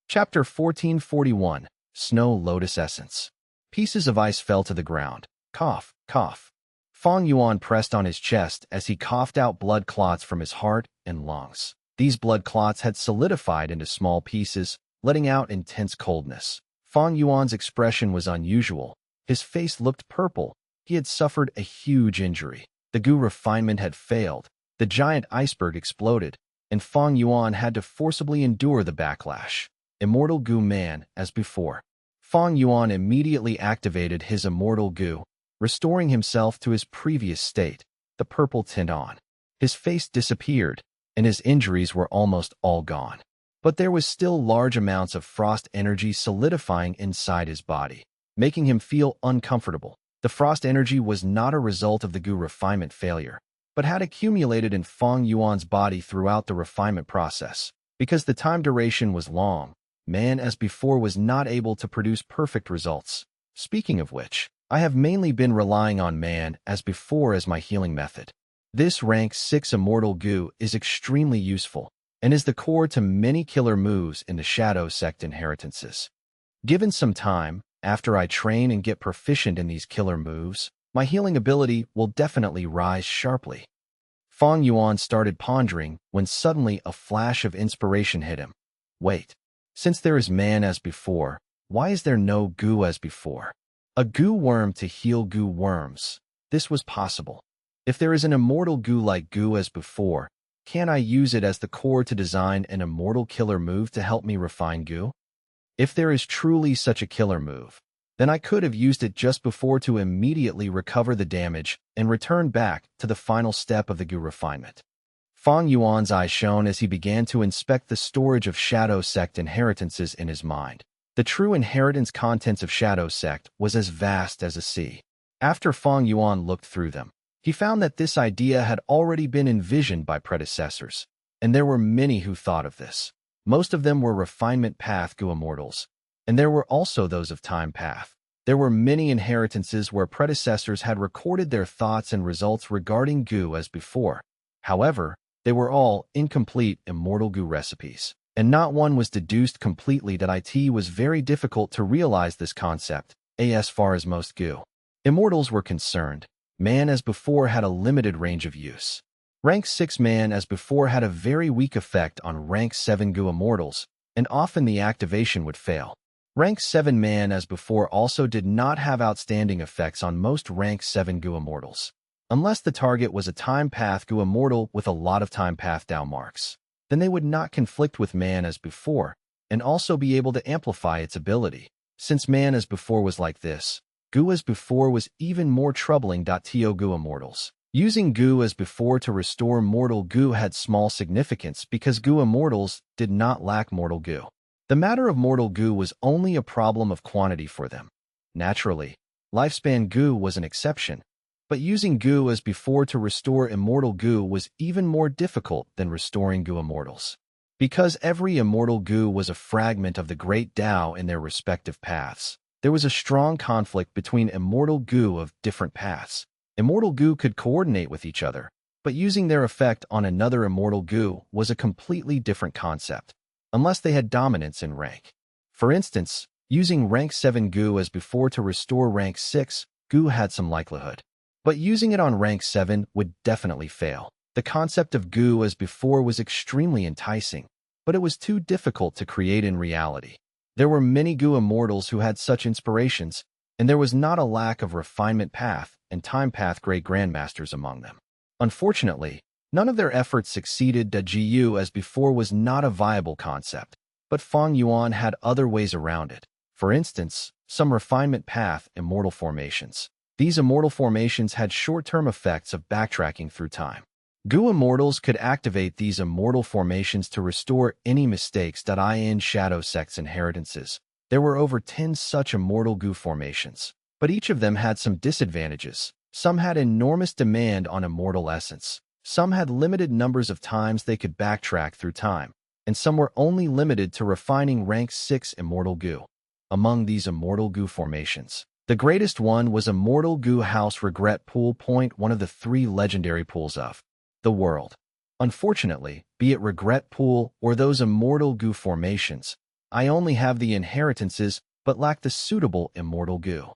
Chapter 1441. Snow Lotus Essence. Pieces of ice fell to the ground. Cough, cough. Fang Yuan pressed on his chest as he coughed out blood clots from his heart and lungs. These blood clots had solidified into small pieces, letting out intense coldness. Fang Yuan's expression was unusual. His face looked purple. He had suffered a huge injury. The goo refinement had failed. The giant iceberg exploded, and Fang Yuan had to forcibly endure the backlash. Immortal Goo Man, as before. Fang Yuan immediately activated his immortal goo, restoring himself to his previous state, the purple tint on. His face disappeared, and his injuries were almost all gone. But there was still large amounts of frost energy solidifying inside his body, making him feel uncomfortable. The frost energy was not a result of the goo refinement failure, but had accumulated in Fang Yuan's body throughout the refinement process. Because the time duration was long, man as before was not able to produce perfect results. Speaking of which, I have mainly been relying on man as before as my healing method. This rank 6 immortal goo is extremely useful and is the core to many killer moves in the Shadow Sect inheritances. Given some time, after I train and get proficient in these killer moves, my healing ability will definitely rise sharply. Fang Yuan started pondering when suddenly a flash of inspiration hit him. Wait, since there is man as before, why is there no goo as before? A goo worm to heal goo worms. This was possible. If there is an immortal goo like goo as before, can I use it as the core to design an immortal killer move to help me refine goo? If there is truly such a killer move, then I could have used it just before to immediately recover the damage and return back to the final step of the goo refinement. Fang Yuan's eyes shone as he began to inspect the storage of Shadow Sect inheritances in his mind. The true inheritance contents of Shadow Sect was as vast as a sea. After Fang Yuan looked through them, he found that this idea had already been envisioned by predecessors, and there were many who thought of this. Most of them were refinement path goo immortals, and there were also those of time path. There were many inheritances where predecessors had recorded their thoughts and results regarding goo as before. However, they were all incomplete immortal goo recipes, and not one was deduced completely. That it was very difficult to realize this concept, as far as most goo immortals were concerned. Man as before had a limited range of use. Rank 6 man as before had a very weak effect on rank 7 goo immortals, and often the activation would fail. Rank 7 man as before also did not have outstanding effects on most rank 7 goo immortals, unless the target was a time path goo immortal with a lot of time path Dao marks. Then they would not conflict with man as before, and also be able to amplify its ability. Since man as before was like this, goo as before was even more troubling. To goo immortals. Using goo as before to restore mortal goo had small significance because goo immortals did not lack mortal goo. The matter of mortal goo was only a problem of quantity for them. Naturally, lifespan goo was an exception, but using goo as before to restore immortal goo was even more difficult than restoring goo immortals. Because every immortal goo was a fragment of the great Tao in their respective paths, there was a strong conflict between immortal goo of different paths. Immortal goo could coordinate with each other, but using their effect on another immortal goo was a completely different concept, unless they had dominance in rank. For instance, using rank 7 goo as before to restore rank 6 goo had some likelihood, but using it on rank 7 would definitely fail. The concept of goo as before was extremely enticing, but it was too difficult to create in reality. There were many goo immortals who had such inspirations, and there was not a lack of refinement path and time path great grandmasters among them. Unfortunately, none of their efforts succeeded. The GU as before was not a viable concept, but Fang Yuan had other ways around it. For instance, some refinement path immortal formations. These immortal formations had short-term effects of backtracking through time. Goo immortals could activate these immortal formations to restore any mistakes. In Shadow Sect's inheritances, there were over 10 such immortal goo formations, but each of them had some disadvantages. Some had enormous demand on immortal essence, some had limited numbers of times they could backtrack through time, and some were only limited to refining rank 6 immortal goo. Among these immortal goo formations, the greatest one was Immortal Goo House Regret Pool. One of the 3 legendary pools of the world. Unfortunately, be it Regret Pool or those immortal goo formations, I only have the inheritances, but lack the suitable immortal goo.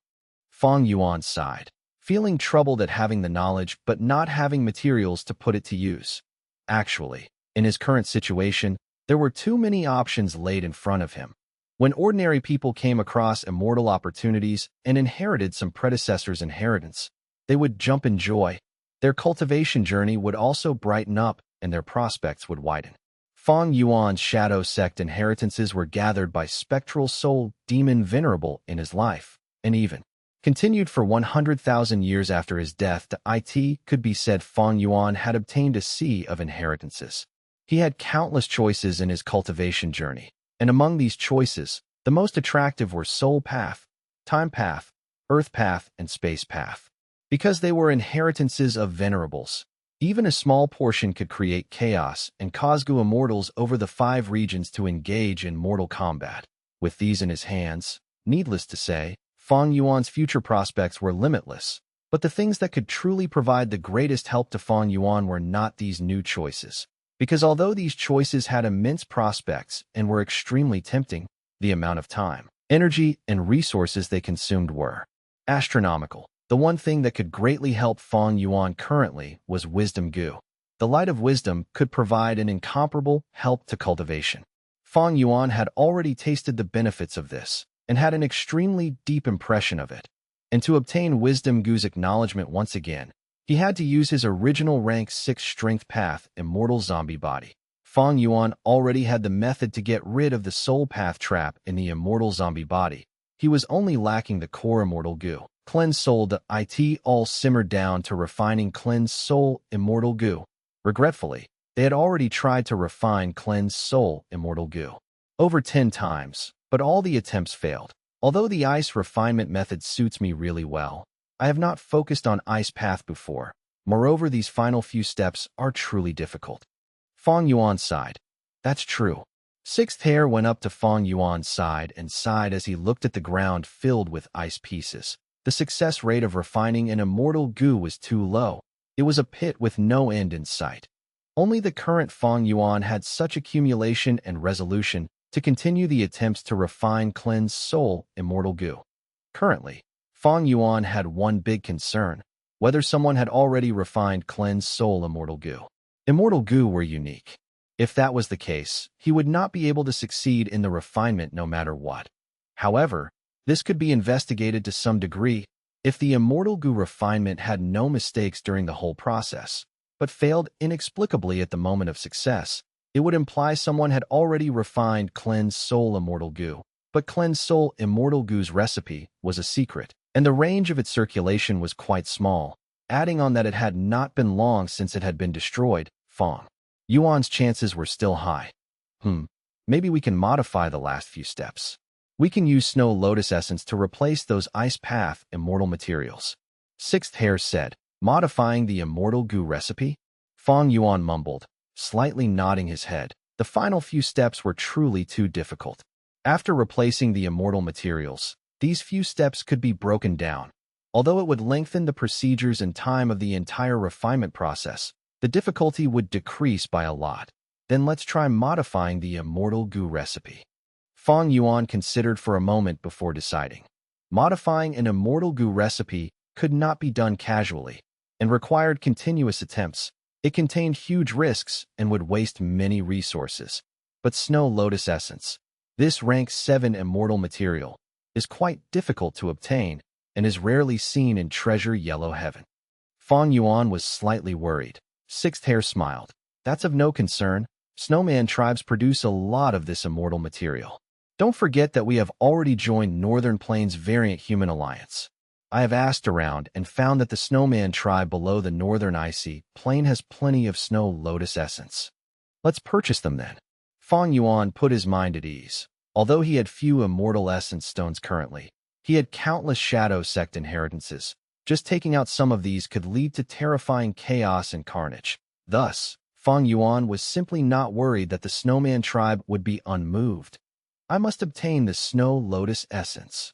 Fang Yuan sighed, feeling troubled at having the knowledge but not having materials to put it to use. Actually, in his current situation, there were too many options laid in front of him. When ordinary people came across immortal opportunities and inherited some predecessors' inheritance, they would jump in joy. Their cultivation journey would also brighten up and their prospects would widen. Fang Yuan's shadow sect inheritances were gathered by spectral soul demon venerable in his life, and even continued for 100,000 years after his death. It could be said Fang Yuan had obtained a sea of inheritances. He had countless choices in his cultivation journey, and among these choices, the most attractive were soul path, time path, earth path, and space path. Because they were inheritances of venerables, even a small portion could create chaos and cause immortals over the 5 regions to engage in mortal combat. With these in his hands, needless to say, Fang Yuan's future prospects were limitless. But the things that could truly provide the greatest help to Fang Yuan were not these new choices. Because although these choices had immense prospects and were extremely tempting, the amount of time, energy, and resources they consumed were astronomical. The one thing that could greatly help Fang Yuan currently was wisdom goo. The light of wisdom could provide an incomparable help to cultivation. Fang Yuan had already tasted the benefits of this and had an extremely deep impression of it. And to obtain wisdom goo's acknowledgement once again, he had to use his original rank 6 strength path immortal zombie body. Fang Yuan already had the method to get rid of the soul path trap in the immortal zombie body. He was only lacking the core immortal goo. Cleanse soul. It all simmered down to refining cleanse soul immortal goo. Regretfully, they had already tried to refine cleanse soul immortal goo over 10 times, but all the attempts failed. Although the ice refinement method suits me really well, I have not focused on ice path before. Moreover, these final few steps are truly difficult. Fang Yuan sighed. That's true. Sixth hair went up to Fang Yuan's side and sighed as he looked at the ground filled with ice pieces. The success rate of refining an immortal goo was too low. It was a pit with no end in sight. Only the current Fang Yuan had such accumulation and resolution to continue the attempts to refine cleanse soul immortal goo. Currently, Fang Yuan had one big concern: whether someone had already refined cleanse soul immortal goo. Immortal goo were unique. If that was the case, he would not be able to succeed in the refinement no matter what. However, this could be investigated to some degree. If the immortal goo refinement had no mistakes during the whole process, but failed inexplicably at the moment of success, it would imply someone had already refined cleanse soul immortal goo. But cleanse soul immortal goo's recipe was a secret, and the range of its circulation was quite small. Adding on that it had not been long since it had been destroyed, Fang Yuan's chances were still high. Maybe we can modify the last few steps. We can use snow lotus essence to replace those ice path immortal materials. Sixth hair said, modifying the immortal goo recipe? Fang Yuan mumbled, slightly nodding his head. The final few steps were truly too difficult. After replacing the immortal materials, these few steps could be broken down. Although it would lengthen the procedures and time of the entire refinement process, the difficulty would decrease by a lot. Then let's try modifying the immortal goo recipe. Fang Yuan considered for a moment before deciding. Modifying an immortal goo recipe could not be done casually and required continuous attempts. It contained huge risks and would waste many resources. But snow lotus essence, this rank 7 immortal material, is quite difficult to obtain and is rarely seen in treasure yellow heaven. Fang Yuan was slightly worried. Sixth hair smiled. That's of no concern. Snowman tribes produce a lot of this immortal material. Don't forget that we have already joined Northern Plains Variant Human Alliance. I have asked around and found that the Snowman tribe below the Northern Icy Plain has plenty of snow lotus essence. Let's purchase them then. Fang Yuan put his mind at ease. Although he had few immortal essence stones currently, he had countless shadow sect inheritances. Just taking out some of these could lead to terrifying chaos and carnage. Thus, Fang Yuan was simply not worried that the Snowman tribe would be unmoved. I must obtain the snow lotus essence.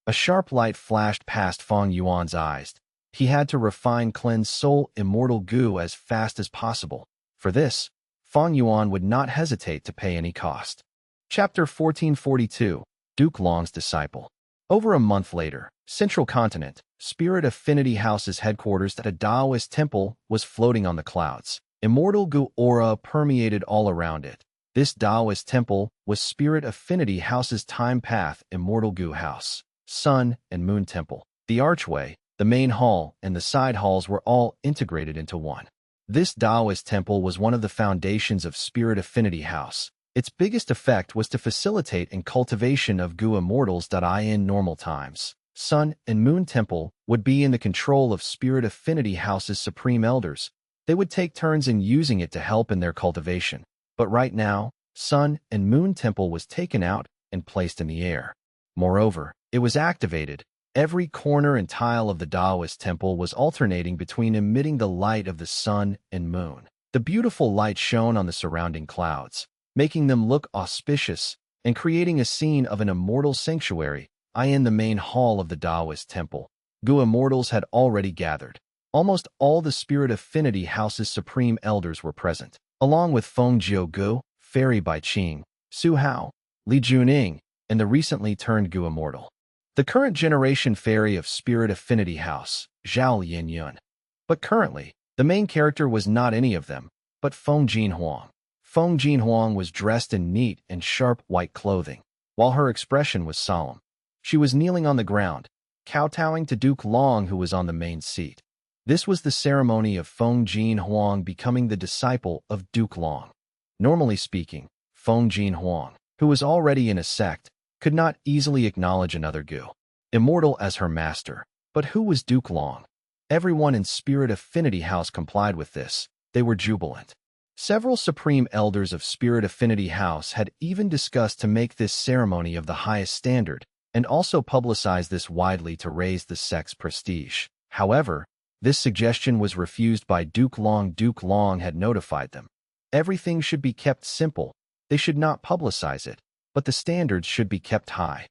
A sharp light flashed past Fang Yuan's eyes. He had to refine cleanse soul immortal goo as fast as possible. For this, Fang Yuan would not hesitate to pay any cost. Chapter 1442, Duke Long's Disciple. Over a month later, Central Continent, Spirit Affinity House's headquarters at a Taoist temple was floating on the clouds. Immortal Gu aura permeated all around it. This Taoist temple was Spirit Affinity House's time path Immortal Gu House, Sun and Moon Temple. The archway, the main hall, and the side halls were all integrated into one. This Taoist temple was one of the foundations of Spirit Affinity House. Its biggest effect was to facilitate and cultivation of Gu immortals. In normal times, Sun and Moon Temple would be in the control of Spirit Affinity House's supreme elders. They would take turns in using it to help in their cultivation. But right now, Sun and Moon Temple was taken out and placed in the air. Moreover, it was activated. Every corner and tile of the Taoist temple was alternating between emitting the light of the sun and moon. The beautiful light shone on the surrounding clouds, making them look auspicious and creating a scene of an immortal sanctuary. In the main hall of the Taoist temple, Gu immortals had already gathered. Almost all the Spirit Affinity House's supreme elders were present, along with Feng Gu, Fairy Bai Qing, Su Hao, Li Juning, and the recently turned Gu immortal. The current generation fairy of Spirit Affinity House, Zhao Yin. But currently, the main character was not any of them, but Feng Jinhuang. Feng Jinhuang was dressed in neat and sharp white clothing, while her expression was solemn. She was kneeling on the ground, kowtowing to Duke Long, who was on the main seat. This was the ceremony of Feng Jinhuang becoming the disciple of Duke Long. Normally speaking, Feng Jinhuang, who was already in a sect, could not easily acknowledge another Gu immortal as her master. But who was Duke Long? Everyone in Spirit Affinity House complied with this. They were jubilant. Several supreme elders of Spirit Affinity House had even discussed to make this ceremony of the highest standard, and also publicize this widely to raise the sect's prestige. However, this suggestion was refused by Duke Long. Duke Long had notified them. Everything should be kept simple. They should not publicize it, but the standards should be kept high.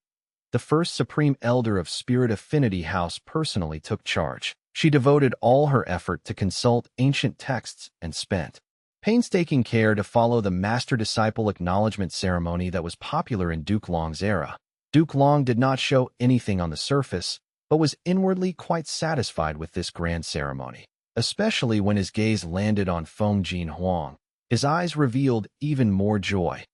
The first supreme elder of Spirit Affinity House personally took charge. She devoted all her effort to consult ancient texts and spent painstaking care to follow the master-disciple acknowledgement ceremony that was popular in Duke Long's era. Duke Long did not show anything on the surface, but was inwardly quite satisfied with this grand ceremony, especially when his gaze landed on Feng Jinhuang. His eyes revealed even more joy.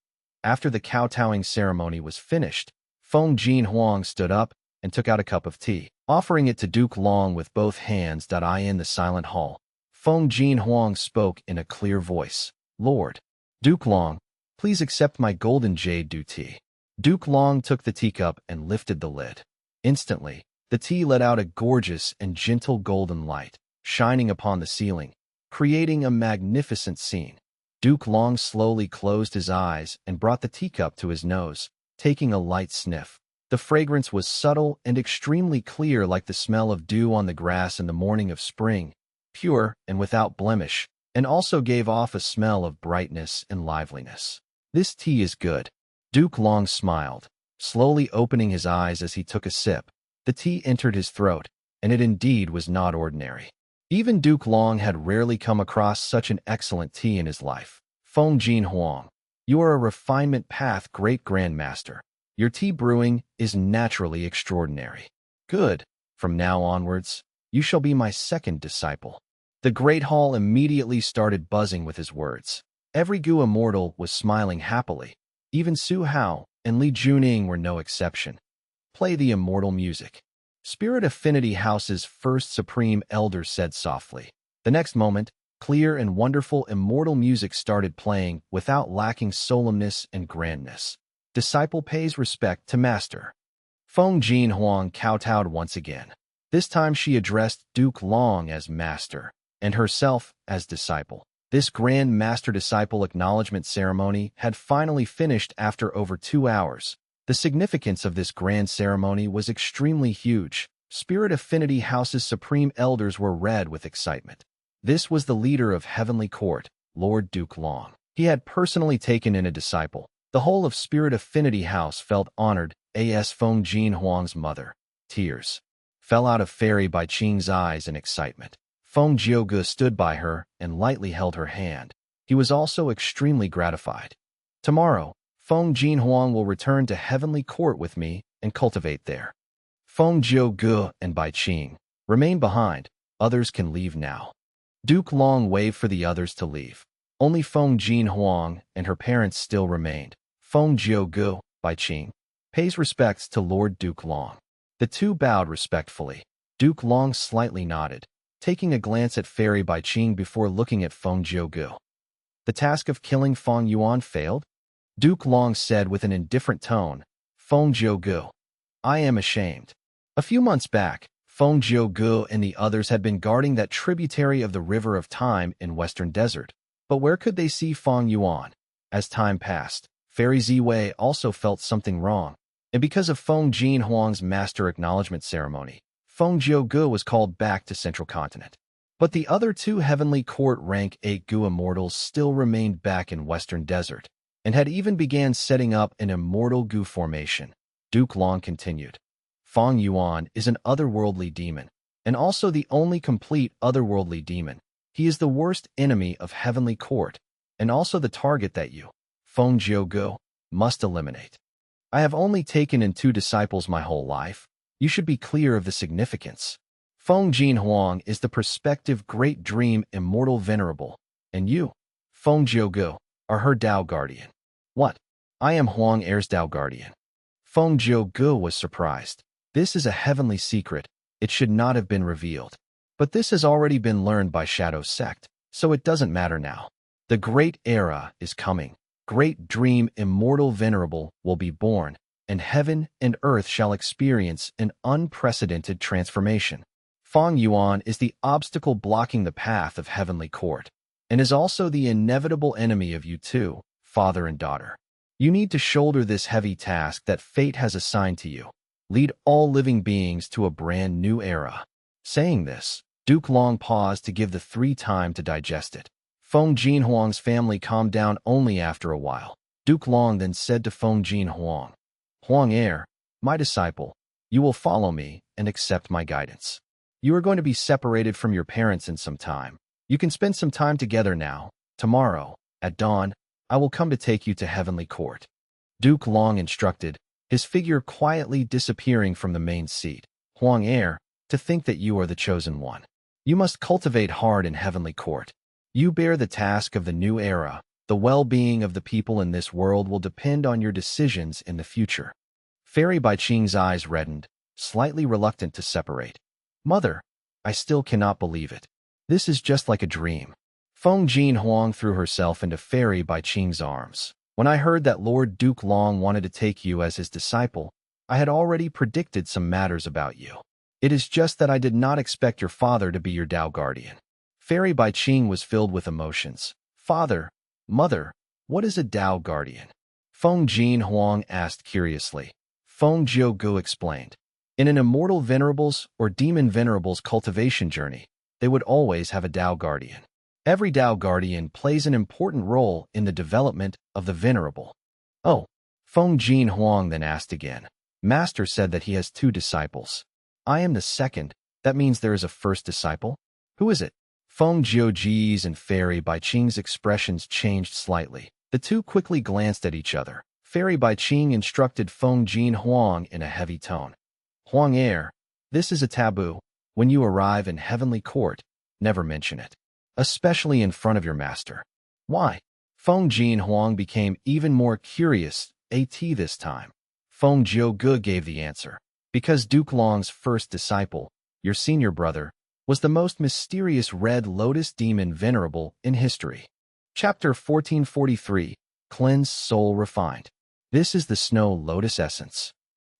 After the kowtowing ceremony was finished, Feng Jinhuang stood up and took out a cup of tea, offering it to Duke Long with both hands. In the silent hall, Feng Jinhuang spoke in a clear voice. "Lord Duke Long, please accept my golden jade dew tea." Duke Long took the teacup and lifted the lid. Instantly, the tea let out a gorgeous and gentle golden light, shining upon the ceiling, creating a magnificent scene. Duke Long slowly closed his eyes and brought the teacup to his nose, taking a light sniff. The fragrance was subtle and extremely clear, like the smell of dew on the grass in the morning of spring, pure and without blemish, and also gave off a smell of brightness and liveliness. "This tea is good." Duke Long smiled, slowly opening his eyes as he took a sip. The tea entered his throat, and it indeed was not ordinary. Even Duke Long had rarely come across such an excellent tea in his life. "Feng Jinhuang, you are a refinement path great grandmaster. Your tea brewing is naturally extraordinary. Good. From now onwards, you shall be my second disciple." The great hall immediately started buzzing with his words. Every Gu immortal was smiling happily. Even Su Hao and Li Juning were no exception. "Play the immortal music," Spirit Affinity House's first supreme elder said softly. The next moment, clear and wonderful immortal music started playing without lacking solemnness and grandness. Disciple pays respect to master. Feng Jinhuang kowtowed once again. This time she addressed Duke Long as master, and herself as disciple. This grand master-disciple acknowledgement ceremony had finally finished after over 2 hours. The significance of this grand ceremony was extremely huge. Spirit Affinity House's supreme elders were red with excitement. This was the leader of Heavenly Court, Lord Duke Long. He had personally taken in a disciple. The whole of Spirit Affinity House felt honored. As Feng Jinhuang's mother, tears fell out of Fairy Bai Qing's eyes in excitement. Feng Jiuge stood by her and lightly held her hand. He was also extremely gratified. Tomorrow, Feng Jinhuang will return to heavenly court with me and cultivate there. Feng Jiuge and Bai Qing remain behind. Others can leave now. Duke Long waved for the others to leave. Only Feng Jinhuang and her parents still remained. Feng Jiuge, Bai Qing, pays respects to Lord Duke Long. The two bowed respectfully. Duke Long slightly nodded, taking a glance at Fairy Bai Qing before looking at Feng Jiuge. The task of killing Fang Yuan failed? Duke Long said with an indifferent tone. Feng Jiuge, I am ashamed. A few months back, Feng Jiuge and the others had been guarding that tributary of the River of Time in Western Desert. But where could they see Fang Yuan? As time passed, Fairy Ziwei also felt something wrong, and because of Feng Jinhuang's master acknowledgement ceremony, Feng Jiuge was called back to Central Continent. But the other two Heavenly Court rank 8 Gu immortals still remained back in Western Desert, and had even began setting up an immortal Gu formation. Duke Long continued. Fang Yuan is an otherworldly demon, and also the only complete otherworldly demon. He is the worst enemy of Heavenly Court, and also the target that you, Feng Jiuge, must eliminate. I have only taken in 2 disciples my whole life. You should be clear of the significance. Feng Jinhuang is the prospective great dream immortal venerable, and you, Feng Jiuge, are her Dao guardian. What? I am Huang Heir's Dao guardian. Feng Jiuge was surprised. This is a heavenly secret. It should not have been revealed. But this has already been learned by Shadow Sect, so it doesn't matter now. The great era is coming. Great dream immortal venerable will be born, and heaven and earth shall experience an unprecedented transformation. Fang Yuan is the obstacle blocking the path of Heavenly Court, and is also the inevitable enemy of you two, father and daughter. You need to shoulder this heavy task that fate has assigned to you. Lead all living beings to a brand new era. Saying this, Duke Long paused to give the 3 time to digest it. Feng Jinhuang's family calmed down only after a while. Duke Long then said to Feng Jinhuang, Huang Heir, my disciple, you will follow me and accept my guidance. You are going to be separated from your parents in some time. You can spend some time together now. Tomorrow, at dawn, I will come to take you to Heavenly Court. Duke Long instructed, his figure quietly disappearing from the main seat. Huang Heir, to think that you are the chosen one. You must cultivate hard in Heavenly Court. You bear the task of the new era. The well-being of the people in this world will depend on your decisions in the future. Fairy Bai Qing's eyes reddened, slightly reluctant to separate. Mother, I still cannot believe it. This is just like a dream. Feng Jinhuang threw herself into Fairy Bai Qing's arms. When I heard that Lord Duke Long wanted to take you as his disciple, I had already predicted some matters about you. It is just that I did not expect your father to be your Dao guardian. Fairy Bai Qing was filled with emotions. Father, mother, what is a Dao guardian? Feng Jinhuang asked curiously. Feng Jiuge explained. In an immortal venerables or demon venerables cultivation journey, they would always have a Dao guardian. Every Dao guardian plays an important role in the development of the venerable. Oh, Feng Jinhuang then asked again. Master said that he has 2 disciples. I am the second. That means there is a first disciple? Who is it? Feng Jiuge's and Fairy Bai Qing's expressions changed slightly. The two quickly glanced at each other. Fairy Bai Qing instructed Feng Jinhuang in a heavy tone. Huang Heir, this is a taboo. When you arrive in Heavenly Court, never mention it. Especially in front of your master. Why? Feng Jinhuang became even more curious, this time. Feng Jiuge gave the answer. Because Duke Long's first disciple, your senior brother, was the most mysterious Red Lotus demon venerable in history. Chapter 1443, Cleansed Soul Refined. This is the Snow Lotus Essence.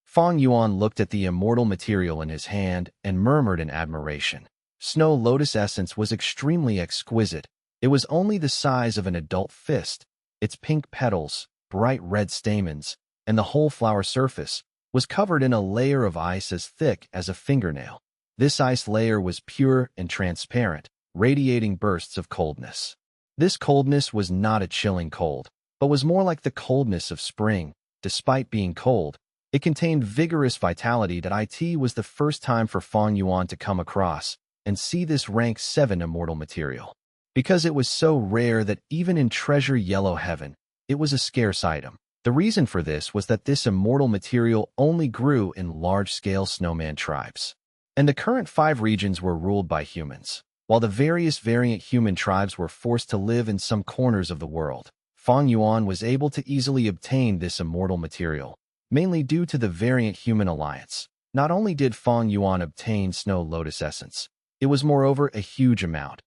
Fang Yuan looked at the immortal material in his hand and murmured in admiration. Snow Lotus Essence was extremely exquisite. It was only the size of an adult fist. Its pink petals, bright red stamens, and the whole flower surface was covered in a layer of ice as thick as a fingernail. This ice layer was pure and transparent, radiating bursts of coldness. This coldness was not a chilling cold, but was more like the coldness of spring. Despite being cold, it contained vigorous vitality that it was the first time for Fang Yuan to come across and see this rank 7 immortal material. Because it was so rare that even in treasure yellow heaven, it was a scarce item. The reason for this was that this immortal material only grew in large-scale snowman tribes. And the current 5 regions were ruled by humans, while the various variant human tribes were forced to live in some corners of the world. Fang Yuan was able to easily obtain this immortal material, mainly due to the variant human alliance. Not only did Fang Yuan obtain snow lotus essence, it was moreover a huge amount.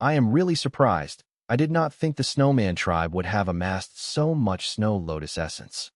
I am really surprised. I did not think the snowman tribe would have amassed so much snow lotus essence.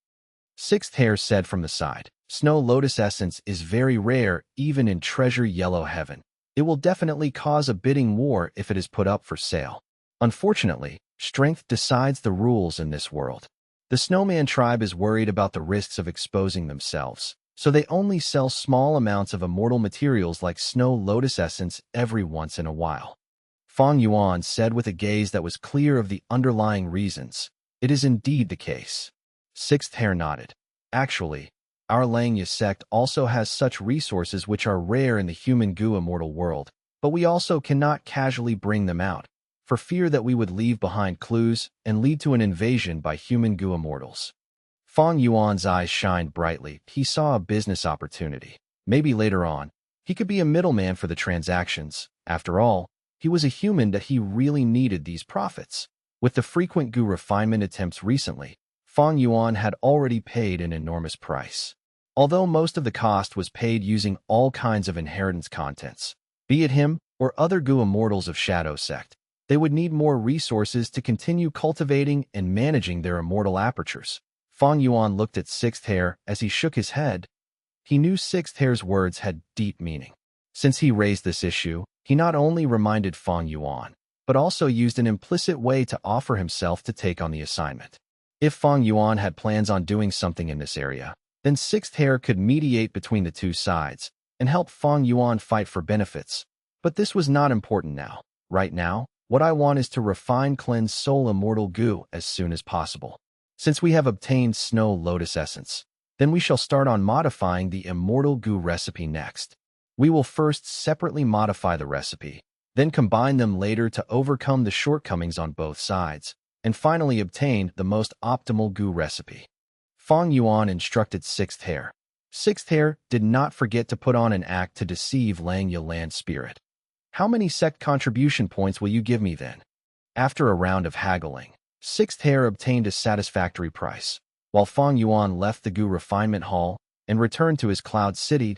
Sixth Hair said from the side, snow lotus essence is very rare even in treasure yellow heaven. It will definitely cause a bidding war if it is put up for sale. Unfortunately, strength decides the rules in this world. The snowman tribe is worried about the risks of exposing themselves, so they only sell small amounts of immortal materials like snow lotus essence every once in a while. Fang Yuan said with a gaze that was clear of the underlying reasons. It is indeed the case. Sixth Hair nodded. Actually, our Langya sect also has such resources which are rare in the human goo immortal world, but we also cannot casually bring them out, for fear that we would leave behind clues and lead to an invasion by human goo immortals. Fang Yuan's eyes shined brightly. He saw a business opportunity. Maybe later on, he could be a middleman for the transactions. After all, he was a human that he really needed these profits. With the frequent goo refinement attempts recently, Fang Yuan had already paid an enormous price. Although most of the cost was paid using all kinds of inheritance contents, be it him or other goo immortals of Shadow Sect, they would need more resources to continue cultivating and managing their immortal apertures. Fang Yuan looked at Sixth Hair as he shook his head. He knew Sixth Hair's words had deep meaning. Since he raised this issue, he not only reminded Fang Yuan, but also used an implicit way to offer himself to take on the assignment. If Fang Yuan had plans on doing something in this area, then Sixth Hair could mediate between the two sides and help Fang Yuan fight for benefits. But this was not important now. Right now, what I want is to refine cleanse soul immortal goo as soon as possible. Since we have obtained snow lotus essence, then we shall start on modifying the immortal goo recipe next. We will first separately modify the recipe, then combine them later to overcome the shortcomings on both sides, and finally obtain the most optimal goo recipe. Fang Yuan instructed Sixth Hair. Sixth Hair did not forget to put on an act to deceive Langya land spirit. How many sect contribution points will you give me then? After a round of haggling, Sixth Hair obtained a satisfactory price, while Fang Yuan left the goo refinement hall and returned to his cloud city.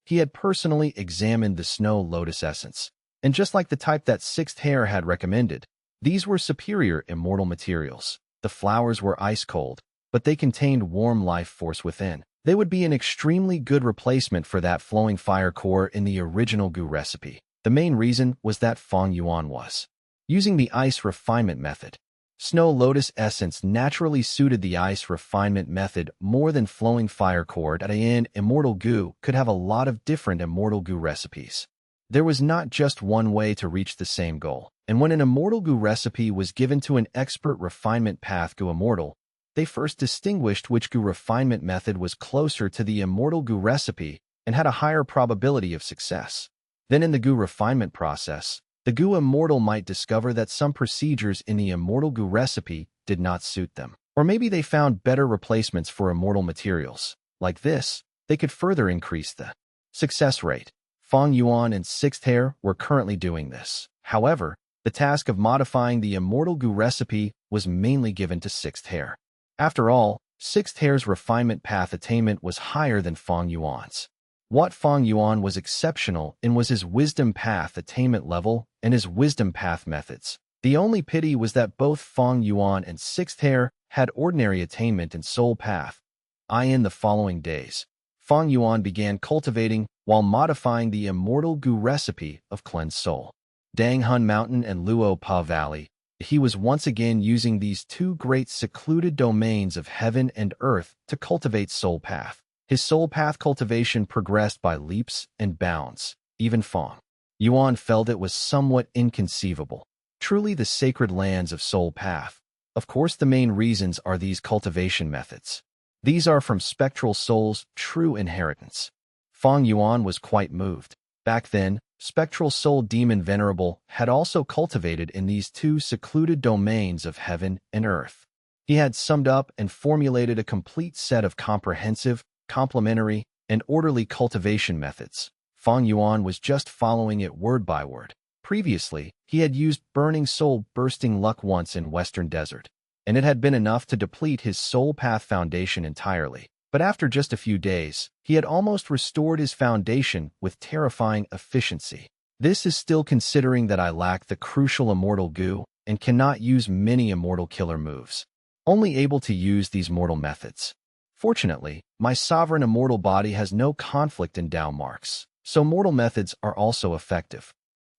He had personally examined the snow lotus essence, and just like the type that Sixth Hair had recommended, these were superior immortal materials. The flowers were ice-cold, but they contained warm life force within. They would be an extremely good replacement for that flowing fire core in the original goo recipe. The main reason was that Fang Yuan was using the ice refinement method. Snow lotus essence naturally suited the ice refinement method more than flowing fire core. An immortal goo could have a lot of different immortal goo recipes. There was not just one way to reach the same goal, and when an immortal goo recipe was given to an expert refinement path goo immortal, they first distinguished which goo refinement method was closer to the immortal goo recipe and had a higher probability of success. Then in the goo refinement process, the goo immortal might discover that some procedures in the immortal goo recipe did not suit them. Or maybe they found better replacements for immortal materials. Like this, they could further increase the success rate. Fang Yuan and Sixth Hair were currently doing this. However, the task of modifying the immortal goo recipe was mainly given to Sixth Hair. After all, Sixth Hair's refinement path attainment was higher than Fang Yuan's. What Fang Yuan was exceptional in was his wisdom path attainment level and his wisdom path methods. The only pity was that both Fang Yuan and Sixth Hair had ordinary attainment in soul path. In the following days, Fang Yuan began cultivating while modifying the immortal goo recipe of cleansed soul. Danghun Mountain and Luo Pa Valley, he was once again using these two great secluded domains of heaven and earth to cultivate soul path. His soul path cultivation progressed by leaps and bounds. Even Fang Yuan felt it was somewhat inconceivable. Truly the sacred lands of soul path. Of course, the main reasons are these cultivation methods. These are from spectral soul's true inheritance. Fang Yuan was quite moved. Back then, spectral soul demon Venerable had also cultivated in these two secluded domains of heaven and earth. He had summed up and formulated a complete set of comprehensive, complementary, and orderly cultivation methods. Fang Yuan was just following it word by word. Previously, he had used burning soul-bursting luck once in Western Desert, and it had been enough to deplete his soul path foundation entirely. But after just a few days, he had almost restored his foundation with terrifying efficiency. This is still considering that I lack the crucial immortal goo and cannot use many immortal killer moves. Only able to use these mortal methods. Fortunately, my sovereign immortal body has no conflict in Dao marks, so mortal methods are also effective.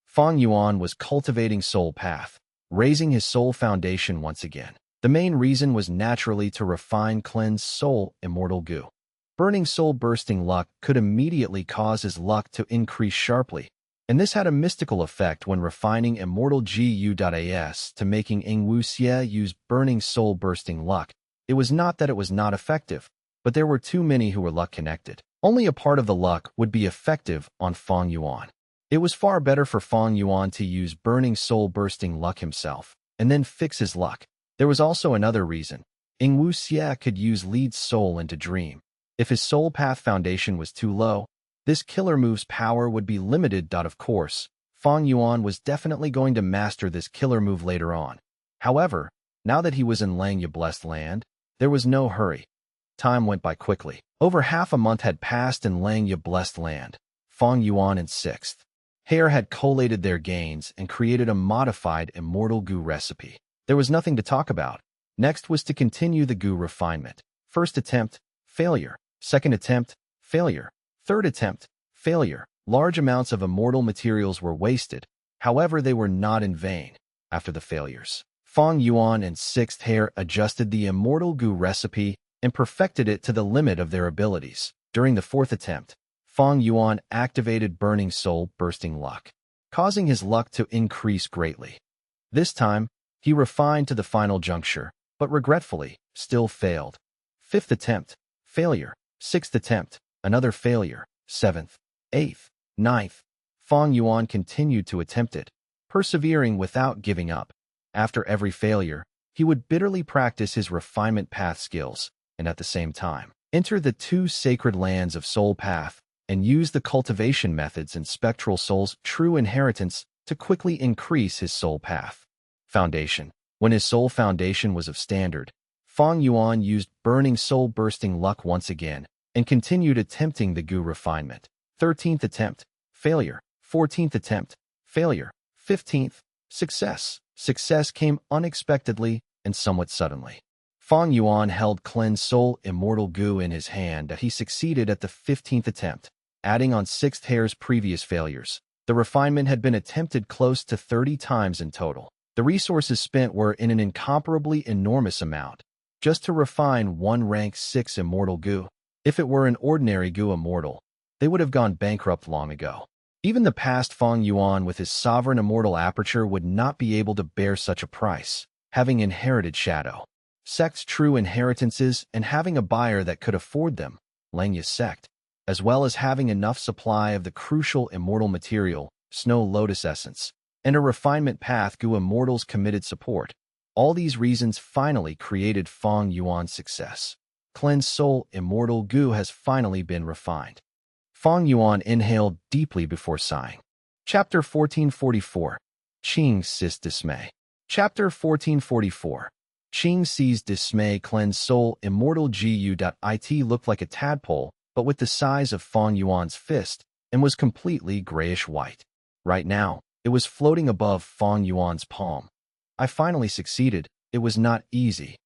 Fang Yuan was cultivating soul path, raising his soul foundation once again. The main reason was naturally to refine cleanse soul immortal goo. Burning soul-bursting luck could immediately cause his luck to increase sharply, and this had a mystical effect when refining immortal gu.as to making Ingwu Xie use burning soul-bursting luck. It was not that it was not effective, but there were too many who were luck-connected. Only a part of the luck would be effective on Fang Yuan. It was far better for Fang Yuan to use burning soul-bursting luck himself, and then fix his luck. There was also another reason. Ingwu Xie could use lead soul into dream. If his soul path foundation was too low, this killer move's power would be limited. Of course, Fang Yuan was definitely going to master this killer move later on. However, now that he was in Langya Blessed Land, there was no hurry. Time went by quickly. Over half a month had passed in Langya Blessed Land. Fang Yuan and 6th Hair had collated their gains and created a modified immortal goo recipe. There was nothing to talk about. Next was to continue the goo refinement. First attempt, failure. Second attempt, failure. Third attempt, failure. Large amounts of immortal materials were wasted. However, they were not in vain. After the failures, Fang Yuan and 6th Hair adjusted the immortal goo recipe and perfected it to the limit of their abilities. During the fourth attempt, Fang Yuan activated burning soul-bursting luck, causing his luck to increase greatly. This time, he refined to the final juncture, but regretfully, still failed. Fifth attempt, failure. Sixth attempt, another failure. 7th, 8th, 9th. Fang Yuan continued to attempt it, persevering without giving up. After every failure, he would bitterly practice his refinement path skills, and at the same time, enter the 2 sacred lands of soul path and use the cultivation methods and spectral soul's true inheritance to quickly increase his soul path foundation. When his soul foundation was of standard, Fang Yuan used burning soul-bursting luck once again and continued attempting the goo refinement. 13th attempt, failure. 14th attempt, failure. 15th, success. Success came unexpectedly and somewhat suddenly. Fang Yuan held cleansed soul immortal goo in his hand that he succeeded at the 15th attempt, adding on 6th Hair's previous failures. The refinement had been attempted close to 30 times in total. The resources spent were in an incomparably enormous amount, just to refine one rank 6 immortal goo. If it were an ordinary goo immortal, they would have gone bankrupt long ago. Even the past Fang Yuan with his sovereign immortal aperture would not be able to bear such a price, having inherited shadow sect's true inheritances and having a buyer that could afford them, Langya's sect, as well as having enough supply of the crucial immortal material, Snow Lotus Essence, and a refinement path goo immortals committed support. All these reasons finally created Fang Yuan's success. Cleansed soul immortal goo has finally been refined. Fang Yuan inhaled deeply before sighing. Chapter 1444. Qing sees dismay. Chapter 1444. Qing sees dismay. Cleansed soul immortal gu.it looked like a tadpole, but with the size of Fang Yuan's fist, and was completely grayish-white. Right now, it was floating above Fang Yuan's palm. I finally succeeded. It was not easy.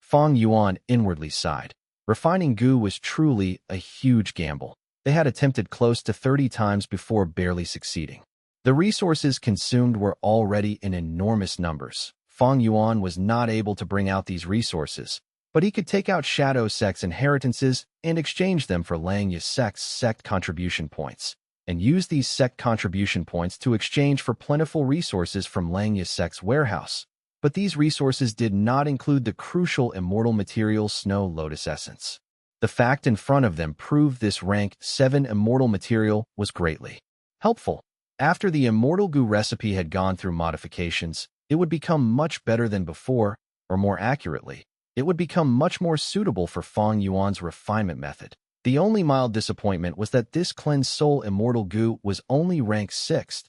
Fang Yuan inwardly sighed. Refining goo was truly a huge gamble. They had attempted close to 30 times before barely succeeding. The resources consumed were already in enormous numbers. Fang Yuan was not able to bring out these resources, but he could take out Shadow Sect's inheritances and exchange them for Langya Sect's sect contribution points, and use these sect contribution points to exchange for plentiful resources from Langya Sect's warehouse. But these resources did not include the crucial immortal material Snow Lotus Essence. The fact in front of them proved this rank 7 immortal material was greatly helpful. After the immortal goo recipe had gone through modifications, it would become much better than before, or more accurately, it would become much more suitable for Fang Yuan's refinement method. The only mild disappointment was that this cleansed soul immortal goo was only rank 6th.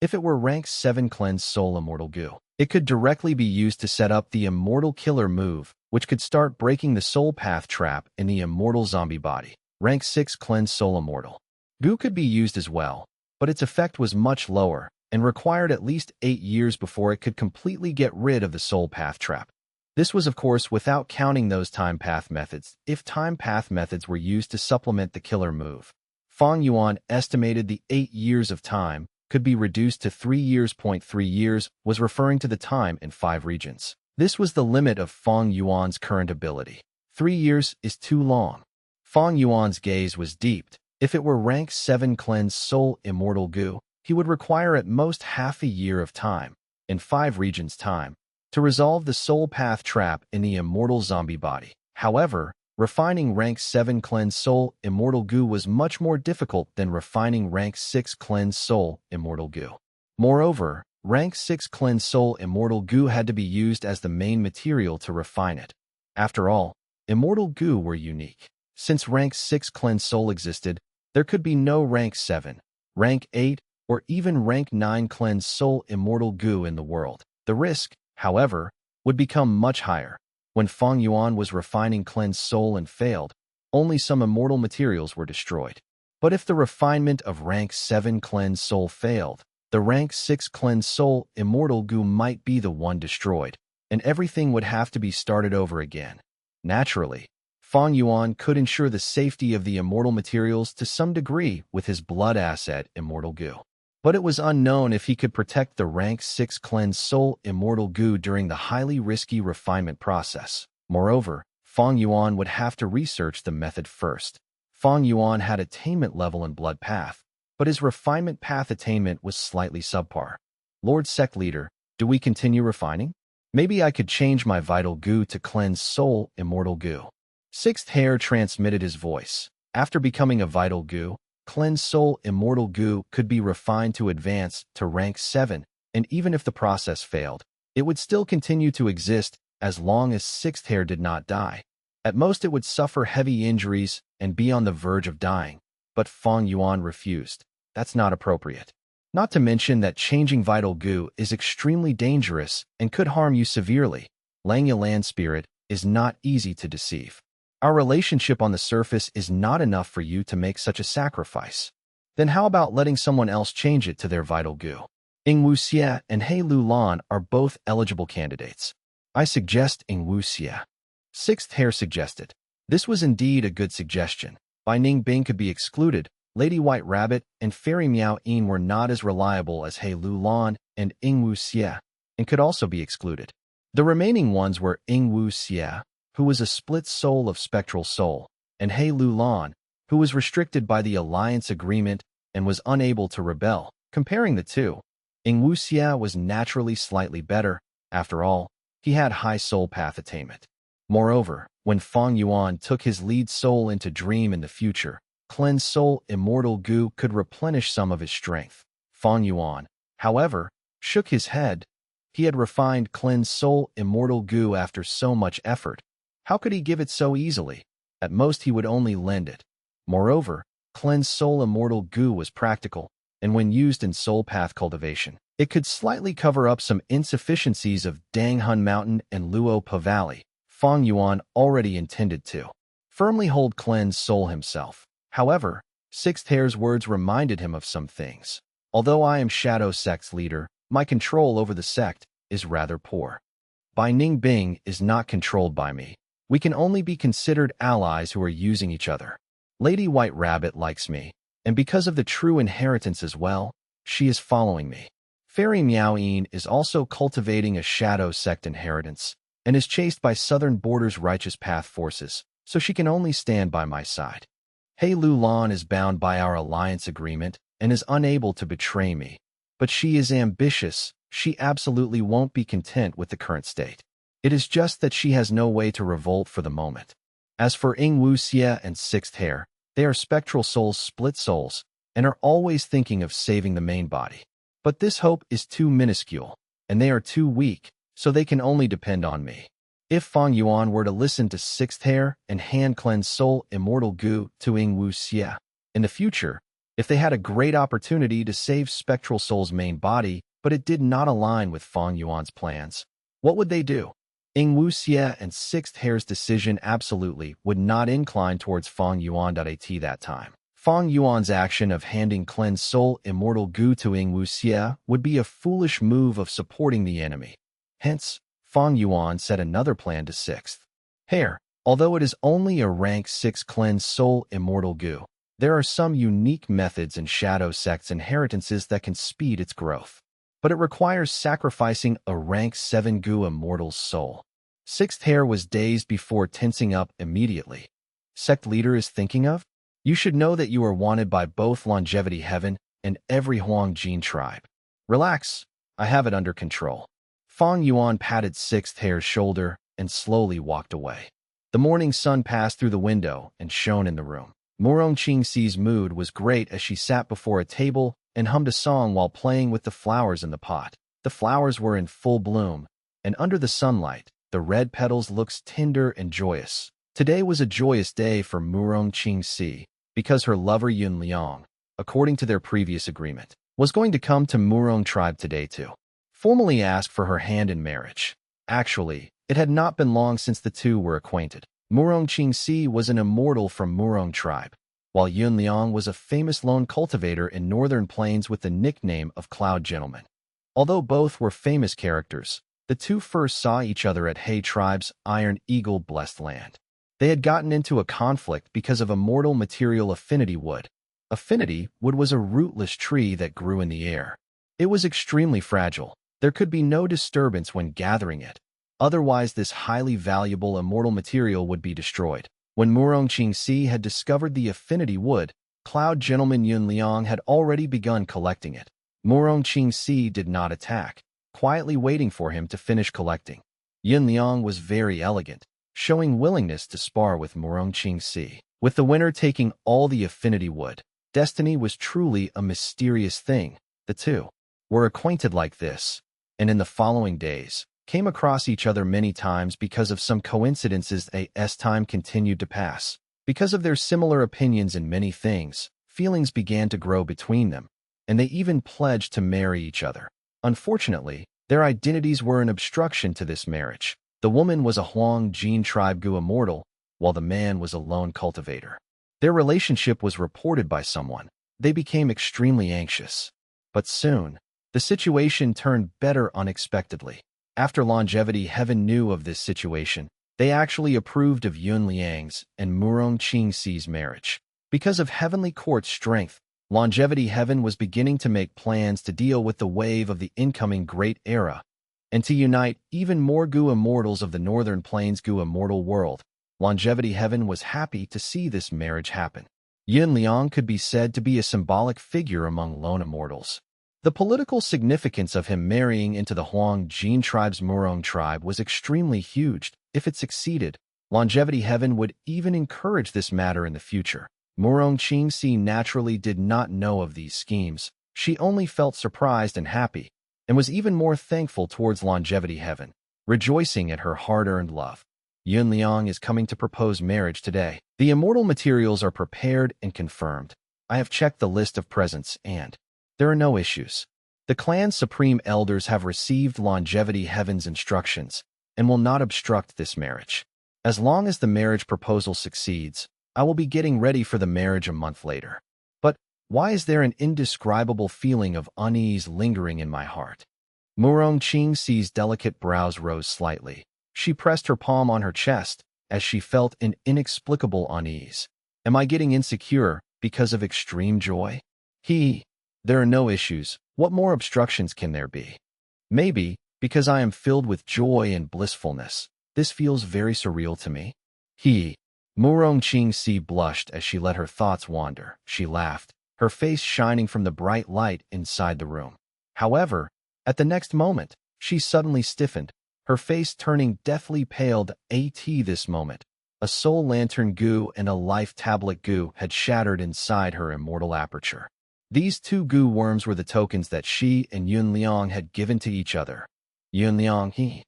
If it were rank 7 cleansed soul immortal goo, it could directly be used to set up the immortal killer move, which could start breaking the soul path trap in the immortal zombie body. Rank 6 cleansed soul immortal goo could be used as well, but its effect was much lower and required at least 8 years before it could completely get rid of the soul path trap. This was, of course, without counting those time path methods. If time path methods were used to supplement the killer move, Fang Yuan estimated the 8 years of time could be reduced to 3 years. 3 years was referring to the time in 5 regions. This was the limit of Fang Yuan's current ability. 3 years is too long. Fang Yuan's gaze was deeped. If it were rank 7 cleansed soul immortal goo, he would require at most half a year of time, in 5 regions time, to resolve the soul path trap in the immortal zombie body. However, refining rank 7 cleansed soul immortal goo was much more difficult than refining rank 6 cleansed soul immortal goo. Moreover, rank 6 cleansed soul immortal goo had to be used as the main material to refine it. After all, immortal goo were unique. Since rank 6 cleansed soul existed, there could be no rank 7, rank 8, or even rank 9 cleansed soul immortal goo in the world. The risk, however, would become much higher. When Fang Yuan was refining cleansed soul and failed, only some immortal materials were destroyed. But if the refinement of rank 7 cleansed soul failed, the rank 6 cleansed soul immortal goo might be the one destroyed, and everything would have to be started over again. Naturally, Fang Yuan could ensure the safety of the immortal materials to some degree with his blood asset immortal goo. But it was unknown if he could protect the rank 6 cleansed soul immortal goo during the highly risky refinement process. Moreover, Fang Yuan would have to research the method first. Fang Yuan had attainment level in blood path, but his refinement path attainment was slightly subpar. Lord Sect Leader, do we continue refining? Maybe I could change my vital goo to cleansed soul immortal goo. Sixth Hair transmitted his voice. After becoming a vital goo, cleansed soul immortal goo could be refined to advance to rank 7, and even if the process failed, it would still continue to exist as long as Sixth Hair did not die. At most it would suffer heavy injuries and be on the verge of dying, but Fang Yuan refused. That's not appropriate. Not to mention that changing vital goo is extremely dangerous and could harm you severely. Langya Land Spirit is not easy to deceive. Our relationship on the surface is not enough for you to make such a sacrifice. Then how about letting someone else change it to their vital goo? Ing Wuxia and He Lulan are both eligible candidates. I suggest Ing Wuxia. Sixth Hair suggested. This was indeed a good suggestion. Bai Ning Bing could be excluded. Lady White Rabbit and Fairy Miao Yin were not as reliable as He Lulan and Ing Wuxia, and could also be excluded. The remaining ones were Ing Wuxia, who was a split soul of spectral soul, and He Lulan, who was restricted by the alliance agreement and was unable to rebel. Comparing the two, Ing Wuxia was naturally slightly better. After all, he had high soul path attainment. Moreover, when Fang Yuan took his lead soul into dream in the future, cleansed soul immortal goo could replenish some of his strength. Fang Yuan, however, shook his head. He had refined cleansed soul immortal goo after so much effort. How could he give it so easily? At most he would only lend it. Moreover, cleansed soul immortal goo was practical, and when used in soul path cultivation, it could slightly cover up some insufficiencies of Danghun Mountain and Luo Pa Valley. Fang Yuan already intended to firmly hold cleansed soul himself. However, Sixth Hair's words reminded him of some things. Although I am Shadow Sect's leader, my control over the sect is rather poor. Bai Ning Bing is not controlled by me. We can only be considered allies who are using each other. Lady White Rabbit likes me, and because of the true inheritance as well, she is following me. Fairy Miao Yin is also cultivating a Shadow Sect inheritance, and is chased by Southern Border's Righteous Path forces, so she can only stand by my side. He Lulan is bound by our alliance agreement and is unable to betray me. But she is ambitious. She absolutely won't be content with the current state. It is just that she has no way to revolt for the moment. As for Ing Wuxia and Sixth Hair, they are spectral souls, split souls, and are always thinking of saving the main body. But this hope is too minuscule, and they are too weak, so they can only depend on me. If Fang Yuan were to listen to sixth hair and hand-cleanse soul immortal gu to Ing Wu Xie in the future, if they had a great opportunity to save spectral soul's main body, but it did not align with Fang Yuan's plans, what would they do? Ing Wu Xie and sixth hair's decision absolutely would not incline towards Fang Yuan. At that time, Fang Yuan's action of handing cleansed soul immortal gu to Ing Wu Xie would be a foolish move of supporting the enemy. Hence, Fang Yuan set another plan to sixth hair. Although it is only a rank 6 cleansed soul immortal gu, there are some unique methods and shadow sects inheritances that can speed its growth. But it requires sacrificing a rank 7 gu immortal's soul. Sixth hair was dazed before tensing up immediately. Sect leader is thinking of? You should know that you are wanted by both Longevity Heaven and every Huang Jin tribe. Relax, I have it under control. Fang Yuan patted sixth hair's shoulder and slowly walked away. The morning sun passed through the window and shone in the room. Murong Qingxi's mood was great as she sat before a table and hummed a song while playing with the flowers in the pot. The flowers were in full bloom, and under the sunlight, the red petals looked tender and joyous. Today was a joyous day for Murong Qingxi because her lover Yun Liang, according to their previous agreement, was going to come to Murong tribe today to formally ask for her hand in marriage. Actually, it had not been long since the two were acquainted. Murong Qingxi was an immortal from Murong tribe, while Yun Liang was a famous lone cultivator in northern plains with the nickname of Cloud Gentleman. Although both were famous characters, the two first saw each other at He tribe's Iron Eagle blessed land. They had gotten into a conflict because of immortal material affinity wood. Affinity wood was a rootless tree that grew in the air. It was extremely fragile. There could be no disturbance when gathering it. Otherwise, this highly valuable immortal material would be destroyed. When Murong Qingxi had discovered the affinity wood, Cloud Gentleman Yun Liang had already begun collecting it. Murong Qingxi did not attack, quietly waiting for him to finish collecting. Yun Liang was very elegant, showing willingness to spar with Murong Qingxi. With the winner taking all the affinity wood, destiny was truly a mysterious thing. The two were acquainted like this, and in the following days, came across each other many times because of some coincidences. As time continued to pass, because of their similar opinions in many things, feelings began to grow between them, and they even pledged to marry each other. Unfortunately, their identities were an obstruction to this marriage. The woman was a Huang Jin tribe gu immortal, while the man was a lone cultivator. Their relationship was reported by someone. They became extremely anxious. But soon, the situation turned better unexpectedly. After Longevity Heaven knew of this situation, they actually approved of Yun Liang's and Murong Qingxi's marriage. Because of Heavenly Court's strength, Longevity Heaven was beginning to make plans to deal with the wave of the incoming Great Era, and to unite even more gu immortals of the Northern Plains gu immortal world. Longevity Heaven was happy to see this marriage happen. Yun Liang could be said to be a symbolic figure among lone immortals. The political significance of him marrying into the Huang Jin tribe's Murong tribe was extremely huge. If it succeeded, Longevity Heaven would even encourage this matter in the future. Murong Qingxi naturally did not know of these schemes. She only felt surprised and happy, and was even more thankful towards Longevity Heaven, rejoicing at her hard-earned love. Yun Liang is coming to propose marriage today. The immortal materials are prepared and confirmed. I have checked the list of presents and there are no issues. The clan's supreme elders have received Longevity Heaven's instructions and will not obstruct this marriage. As long as the marriage proposal succeeds, I will be getting ready for the marriage a month later. But why is there an indescribable feeling of unease lingering in my heart? Murong Qingxi's delicate brows rose slightly. She pressed her palm on her chest as she felt an inexplicable unease. Am I getting insecure because of extreme joy? There are no issues. What more obstructions can there be? Maybe, because I am filled with joy and blissfulness. This feels very surreal to me. Murong Qingxi blushed as she let her thoughts wander. She laughed, her face shining from the bright light inside the room. However, at the next moment, she suddenly stiffened, her face turning deathly pale. This moment, a soul lantern gu and a life tablet gu had shattered inside her immortal aperture. These two gu worms were the tokens that she and Yun Liang had given to each other. Yun Liang,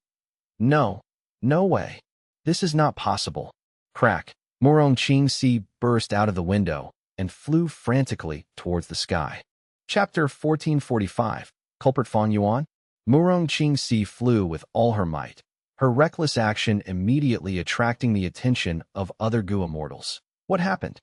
No. No way. This is not possible. Crack. Murong Qingxi burst out of the window and flew frantically towards the sky. Chapter 1445. Culprit Fang Yuan? Murong Qingxi flew with all her might, her reckless action immediately attracting the attention of other Gu immortals. What happened?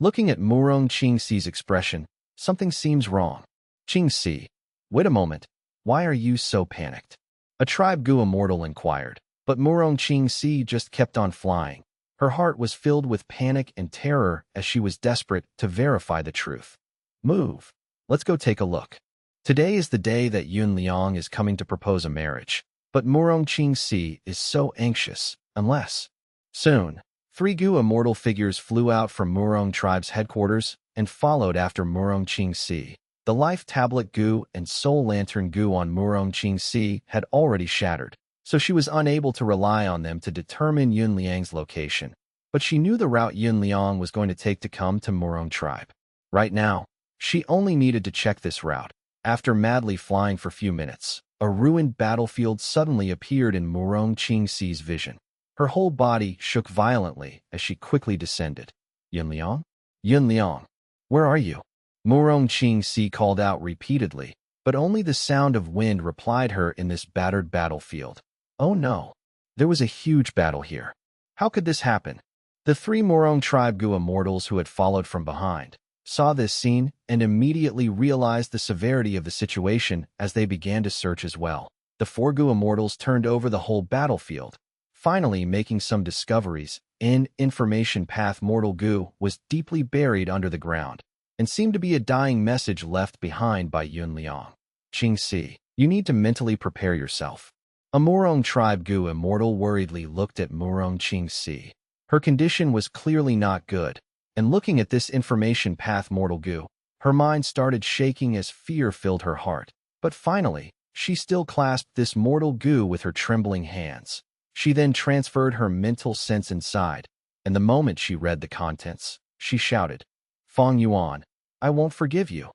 Looking at Murong Qingxi's expression, something seems wrong. Qingxi, wait a moment. Why are you so panicked? A tribe Gu immortal inquired, but Murong Qingxi just kept on flying. Her heart was filled with panic and terror as she was desperate to verify the truth. Move. Let's go take a look. Today is the day that Yun Liang is coming to propose a marriage, but Murong Qingxi is so anxious, unless. Soon, 3 Gu immortal figures flew out from Murong tribe's headquarters and followed after Murong Qingxi. The life tablet Gu and soul lantern Gu on Murong Qingxi had already shattered, so she was unable to rely on them to determine Yun Liang's location. But she knew the route Yun Liang was going to take to come to Murong tribe. Right now, she only needed to check this route. After madly flying for a few minutes, a ruined battlefield suddenly appeared in Murong Qingxi's vision. Her whole body shook violently as she quickly descended. Yun Liang? Yun Liang, where are you? Murong Qingxi called out repeatedly, but only the sound of wind replied her in this battered battlefield. Oh no, there was a huge battle here. How could this happen? The 3 Murong tribe Gu immortals who had followed from behind saw this scene and immediately realized the severity of the situation as they began to search as well. The 4 Gu immortals turned over the whole battlefield, finally making some discoveries. In information path Mortal Gu was deeply buried under the ground and seemed to be a dying message left behind by Yun Liang. Qingxi, you need to mentally prepare yourself. A Murong tribe Gu immortal worriedly looked at Murong Qingxi. Her condition was clearly not good, and looking at this information path Mortal Gu, her mind started shaking as fear filled her heart. But finally, she still clasped this Mortal Gu with her trembling hands. She then transferred her mental sense inside, and the moment she read the contents, she shouted, Fang Yuan, I won't forgive you.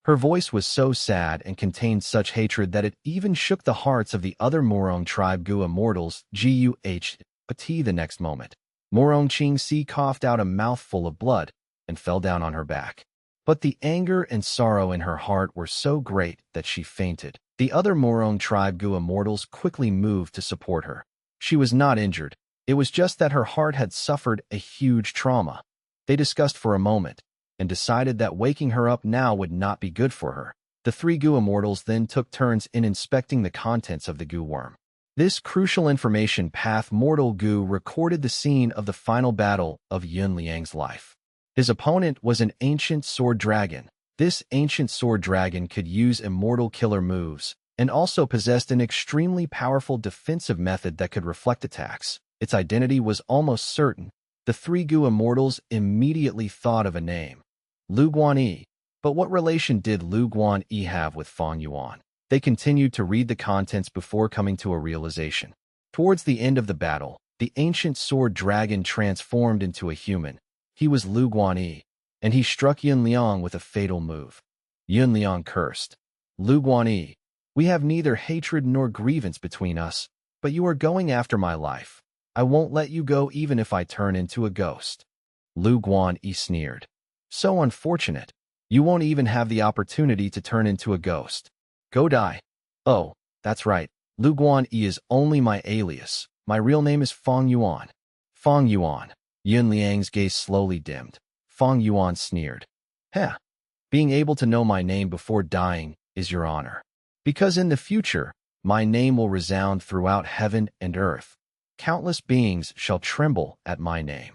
Her voice was so sad and contained such hatred that it even shook the hearts of the other Murong tribe Gu immortals. But the next moment, Murong Qingxi coughed out a mouthful of blood and fell down on her back. But the anger and sorrow in her heart were so great that she fainted. The other Murong tribe Gu immortals quickly moved to support her. She was not injured. It was just that her heart had suffered a huge trauma. They discussed for a moment and decided that waking her up now would not be good for her. The 3 Gu immortals then took turns in inspecting the contents of the Gu worm. This crucial information path Mortal Gu recorded the scene of the final battle of Yun Liang's life. His opponent was an ancient sword dragon. This ancient sword dragon could use immortal killer moves and also possessed an extremely powerful defensive method that could reflect attacks. Its identity was almost certain. The 3 Gu immortals immediately thought of a name. Lu Guanyi. But what relation did Lu Guanyi have with Fang Yuan? They continued to read the contents before coming to a realization. Towards the end of the battle, the ancient sword dragon transformed into a human. He was Lu Guanyi, and he struck Yun Liang with a fatal move. Yun Liang cursed. Lu Guanyi, we have neither hatred nor grievance between us, but you are going after my life. I won't let you go even if I turn into a ghost. Lu Guanyi sneered. So unfortunate. You won't even have the opportunity to turn into a ghost. Go die. Oh, that's right. Lu Guanyi is only my alias. My real name is Fang Yuan. Fang Yuan. Yun Liang's gaze slowly dimmed. Fang Yuan sneered. Heh. Being able to know my name before dying is your honor. Because in the future, my name will resound throughout heaven and earth. Countless beings shall tremble at my name.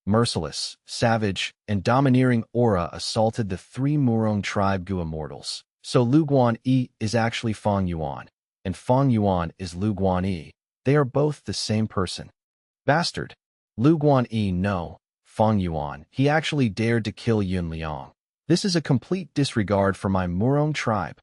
Merciless, savage, and domineering aura assaulted the 3 Murong tribe Gu immortals. So Lu Guanyi is actually Fang Yuan, and Fang Yuan is Lu Guanyi. They are both the same person. Bastard. Lu Guanyi, no. Fang Yuan, he actually dared to kill Yun Liang. This is a complete disregard for my Murong tribe.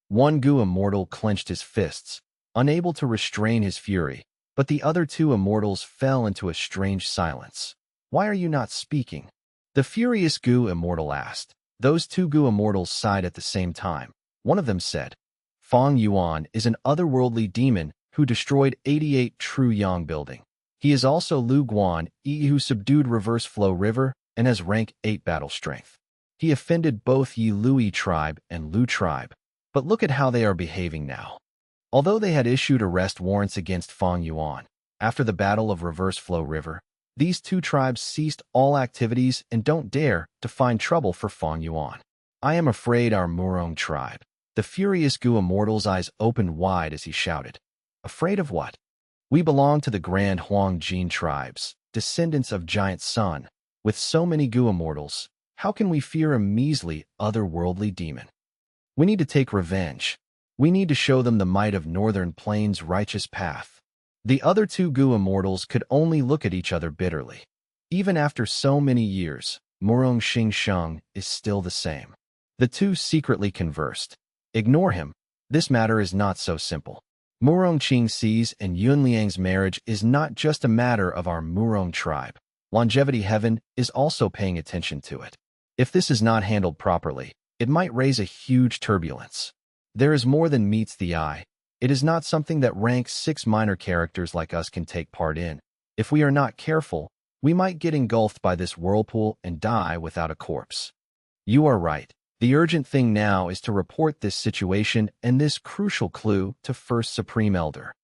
One Gu immortal clenched his fists, unable to restrain his fury, but the other 2 immortals fell into a strange silence. Why are you not speaking? The furious Gu immortal asked. Those 2 Gu immortals sighed at the same time. One of them said, Fang Yuan is an otherworldly demon who destroyed 88 True Yang building. He is also Lu Guan Yi, who subdued Reverse Flow River and has rank 8 battle strength. He offended both Yi Lui tribe and Lu tribe. But look at how they are behaving now. Although they had issued arrest warrants against Fang Yuan after the Battle of Reverse Flow River, these two tribes ceased all activities and don't dare to find trouble for Fang Yuan. I am afraid our Murong tribe. The furious Gu Immortal's eyes opened wide as he shouted. Afraid of what? We belong to the Grand Huang Jin tribes, descendants of Giant Sun. With so many Gu Immortals, how can we fear a measly, otherworldly demon? We need to take revenge. We need to show them the might of Northern Plains' righteous path. The other two Gu Immortals could only look at each other bitterly. Even after so many years, Murong Xingsheng is still the same. The two secretly conversed. Ignore him. This matter is not so simple. Murong Qingxi's and Yunliang's marriage is not just a matter of our Murong tribe. Longevity Heaven is also paying attention to it. If this is not handled properly, it might raise a huge turbulence. There is more than meets the eye. It is not something that rank 6 minor characters like us can take part in. If we are not careful, we might get engulfed by this whirlpool and die without a corpse. You are right. The urgent thing now is to report this situation and this crucial clue to First Supreme Elder.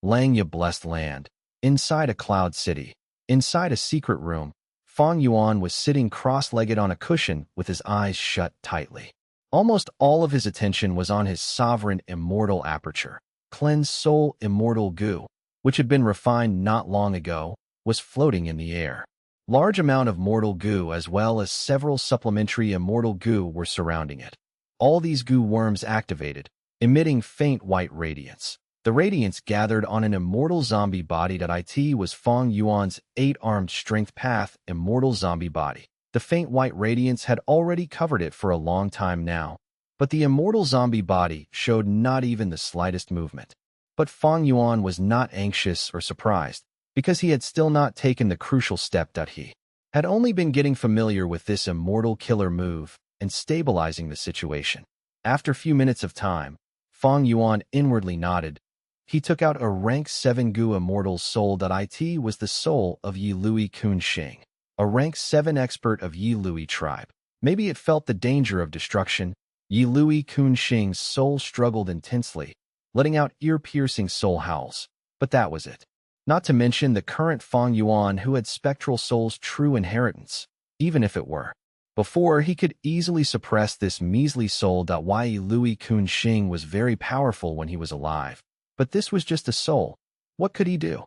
Langya Blessed Land. Inside a cloud city. Inside a secret room, Fang Yuan was sitting cross-legged on a cushion with his eyes shut tightly. Almost all of his attention was on his sovereign immortal aperture. Cleansed soul immortal Gu, which had been refined not long ago, was floating in the air. Large amount of mortal Gu as well as several supplementary immortal Gu were surrounding it. All these Gu worms activated, emitting faint white radiance. The radiance gathered on an immortal zombie body. It was Fang Yuan's 8-armed strength path immortal zombie body. The faint white radiance had already covered it for a long time now, but the immortal zombie body showed not even the slightest movement. But Fang Yuan was not anxious or surprised, because he had still not taken the crucial step. He had only been getting familiar with this immortal killer move and stabilizing the situation. After a few minutes of time, Fang Yuan inwardly nodded. He took out a rank 7 Gu immortal soul. It was the soul of Yi Lui Kunxing, a rank 7 expert of Yi Lui tribe. Maybe it felt the danger of destruction. Yi Lui Kunxing's soul struggled intensely, letting out ear-piercing soul howls. But that was it. Not to mention the current Fang Yuan, who had spectral soul's true inheritance, even if it were. Before, he could easily suppress this measly soul. Yi Lui Kunxing was very powerful when he was alive. But this was just a soul. What could he do?